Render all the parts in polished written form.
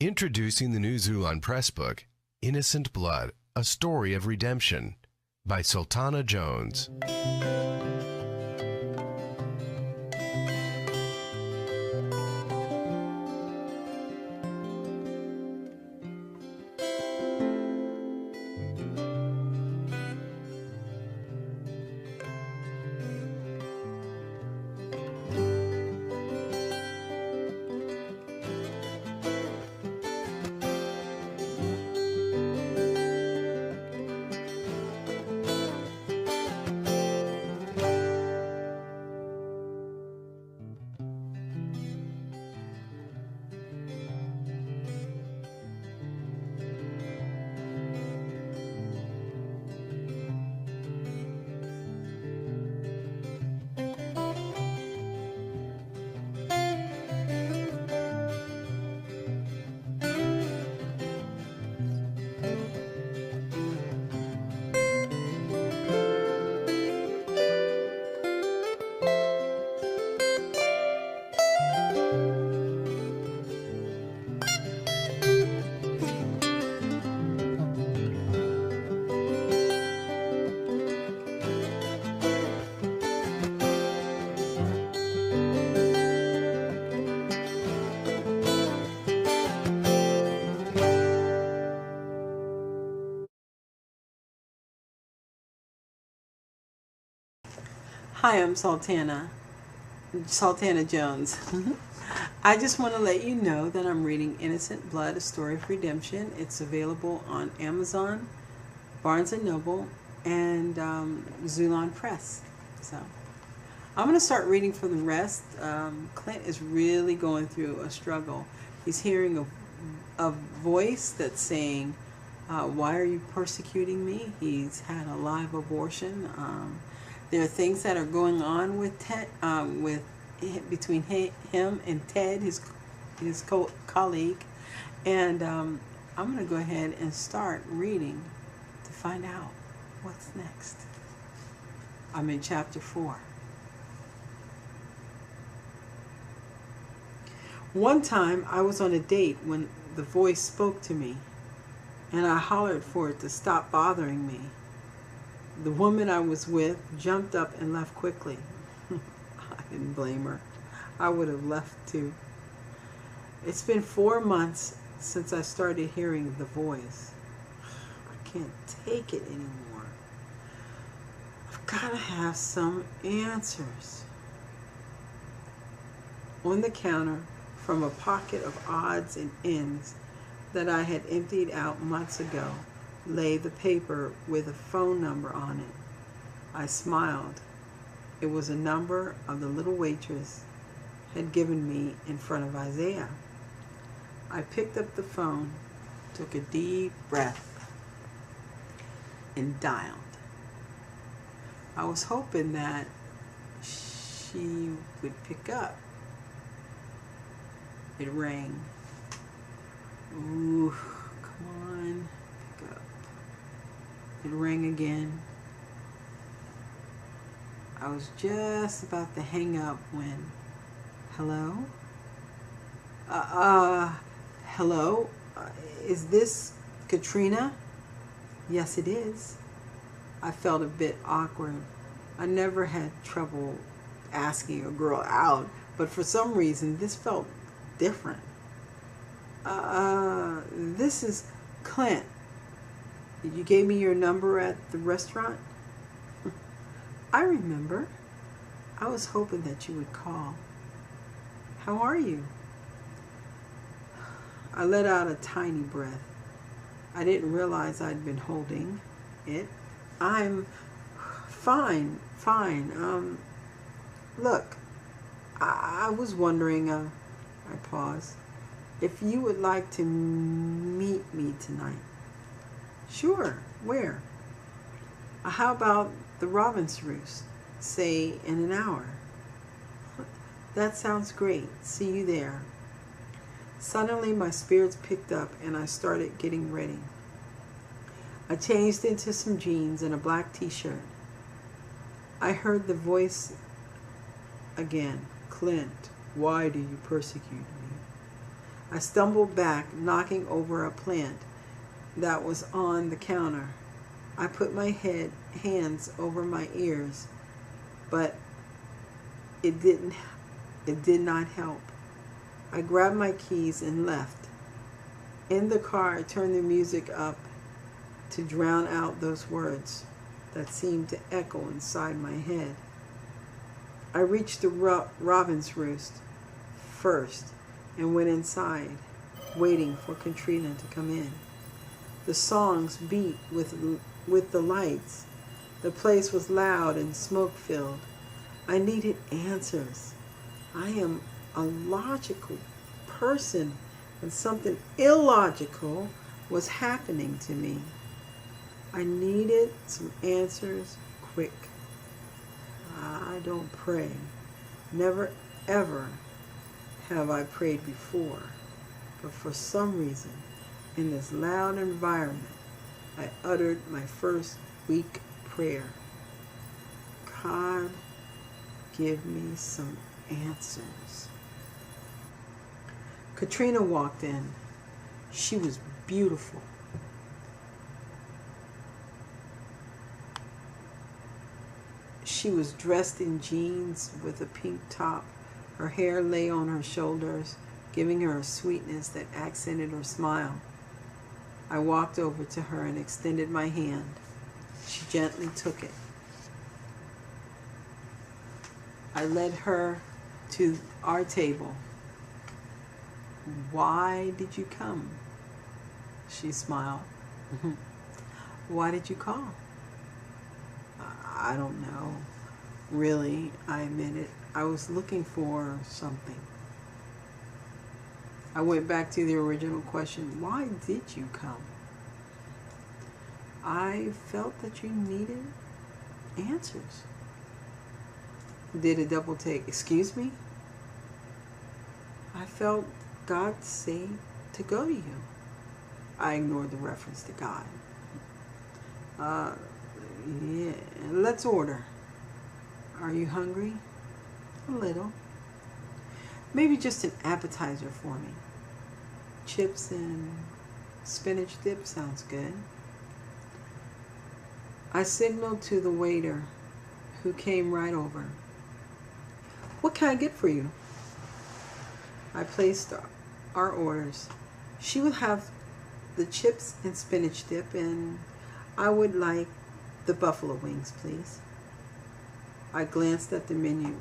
Introducing the new Xulon Press book, Innocent Blood, A Story of Redemption, by Sultana Jones. Hi, I'm Sultana Jones. I just want to let you know that I'm reading Innocent Blood, A Story of Redemption. It's available on Amazon, Barnes & Noble, and Xulon Press. So I'm going to start reading for the rest. Clint is really going through a struggle. He's hearing a voice that's saying, why are you persecuting me? He's had a live abortion. There are things that are going on with Ted, between him and Ted, his colleague, and I'm going to go ahead and start reading to find out what's next. I'm in chapter 4. One time I was on a date when the voice spoke to me, and I hollered for it to stop bothering me. The woman I was with jumped up and left quickly. I didn't blame her. I would have left too. It's been 4 months since I started hearing the voice. I can't take it anymore. I've got to have some answers. On the counter, from a pocket of odds and ends that I had emptied out months ago, lay the paper with a phone number on it. I smiled. It was a number of the little waitress had given me in front of Isaiah. I picked up the phone, took a deep breath, and dialed. I was hoping that she would pick up. It rang. Ooh, come on. It rang again. I was just about to hang up when, hello? Hello? Is this Katrina? Yes, it is. I felt a bit awkward. I never had trouble asking a girl out, but for some reason this felt different. This is Clint. You gave me your number at the restaurant? I remember. I was hoping that you would call. How are you? I let out a tiny breath. I didn't realize I'd been holding it. I'm fine. Look, I was wondering, I paused, if you would like to meet me tonight. Sure. Where? How about the Robin's Roost? Say in an hour. That sounds great. See you there. Suddenly my spirits picked up and I started getting ready. I changed into some jeans and a black t-shirt. I heard the voice again. Clint, why do you persecute me? I stumbled back, knocking over a plant that was on the counter. I put my hands over my ears, but it did not help. I grabbed my keys and left. In the car, I turned the music up to drown out those words that seemed to echo inside my head. I reached the robin's roost first and went inside, waiting for Katrina to come in. The songs beat with the lights. The place was loud and smoke-filled. I needed answers. I am a logical person, and something illogical was happening to me. I needed some answers quick. I don't pray. Never ever have I prayed before. But for some reason, in this loud environment, I uttered my first weak prayer. God, give me some answers. Katrina walked in. She was beautiful. She was dressed in jeans with a pink top. Her hair lay on her shoulders, giving her a sweetness that accented her smile. I walked over to her and extended my hand. She gently took it. I led her to our table. Why did you come? She smiled. Why did you call? I don't know. Really, I admitted. I was looking for something. I went back to the original question. Why did you come? I felt that you needed answers. Did a double take. Excuse me? I felt God say to go to you. I ignored the reference to God. Yeah, let's order. Are you hungry? A little. Maybe just an appetizer for me. Chips and spinach dip sounds good. I signaled to the waiter, who came right over. What can I get for you? I placed our orders. She would have the chips and spinach dip, and I would like the buffalo wings, please. I glanced at the menu.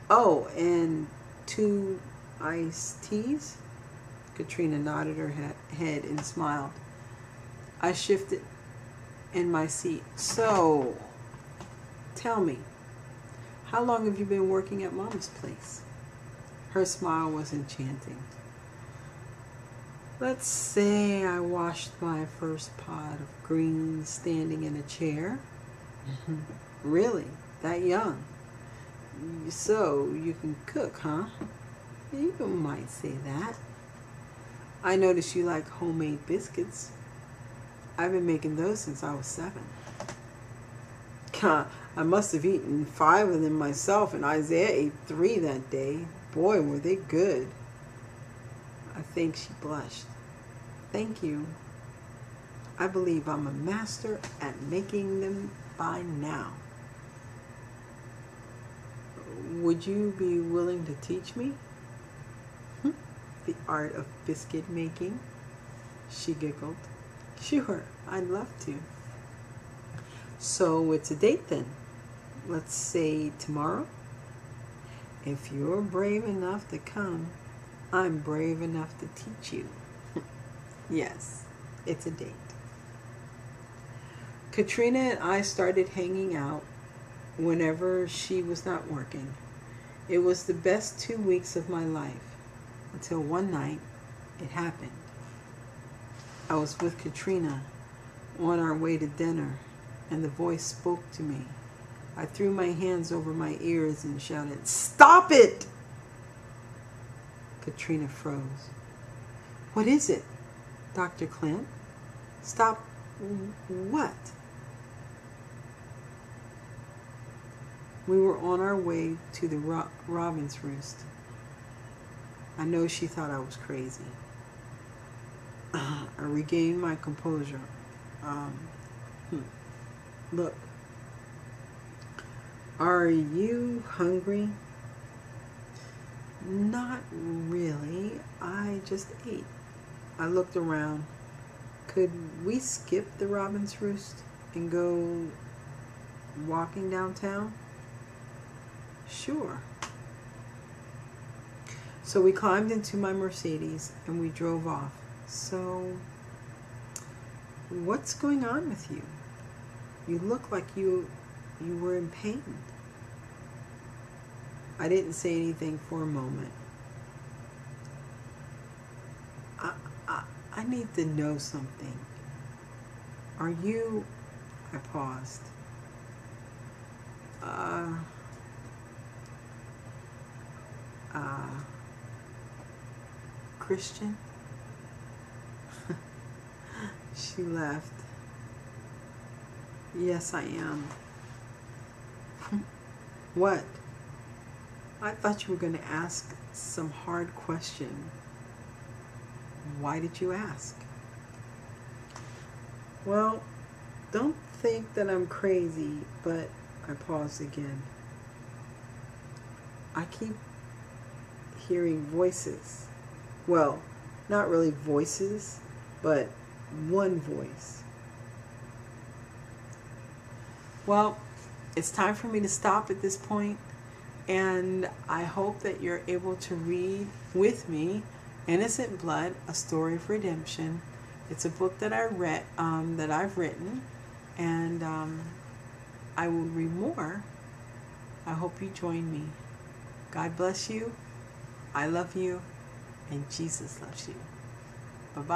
Oh, and 2 iced teas? Katrina nodded her head and smiled. I shifted in my seat. So, tell me, how long have you been working at Mama's place? Her smile was enchanting. Let's say I washed my first pot of greens standing in a chair. Really? That young? So you can cook, huh? You might say that. I noticed you like homemade biscuits. I've been making those since I was 7. I must have eaten 5 of them myself, and Isaiah ate 3 that day. Boy, were they good. I think she blushed. Thank you. I believe I'm a master at making them by now. Would you be willing to teach me? The art of biscuit making? She giggled. Sure, I'd love to. So it's a date then. Let's say tomorrow. If you're brave enough to come, I'm brave enough to teach you. Yes, it's a date. Katrina and I started hanging out whenever she was not working. It was the best 2 weeks of my life, until one night it happened. I was with Katrina on our way to dinner, and the voice spoke to me. I threw my hands over my ears and shouted, "Stop it!" Katrina froze. What is it, Dr. Clint? Stop what? We were on our way to the robin's roost. I know she thought I was crazy. I regained my composure. Um, Look, are you hungry? Not really. I just ate. I looked around. Could we skip the Robin's Roost and go walking downtown? Sure. So we climbed into my Mercedes and we drove off. So, what's going on with you? You look like you were in pain. I didn't say anything for a moment. I need to know something. Are you... I paused. Christian? She laughed. Yes, I am. What? I thought you were going to ask some hard question. Why did you ask? Well, don't think that I'm crazy, but I paused again. I keep hearing voices. Well, not really voices, but one voice. Well, it's time for me to stop at this point, and I hope that you're able to read with me Innocent Blood, A Story of Redemption. It's a book that I read, that I've written, and I will read more. I hope you join me. God bless you. I love you, and Jesus loves you. Bye-bye.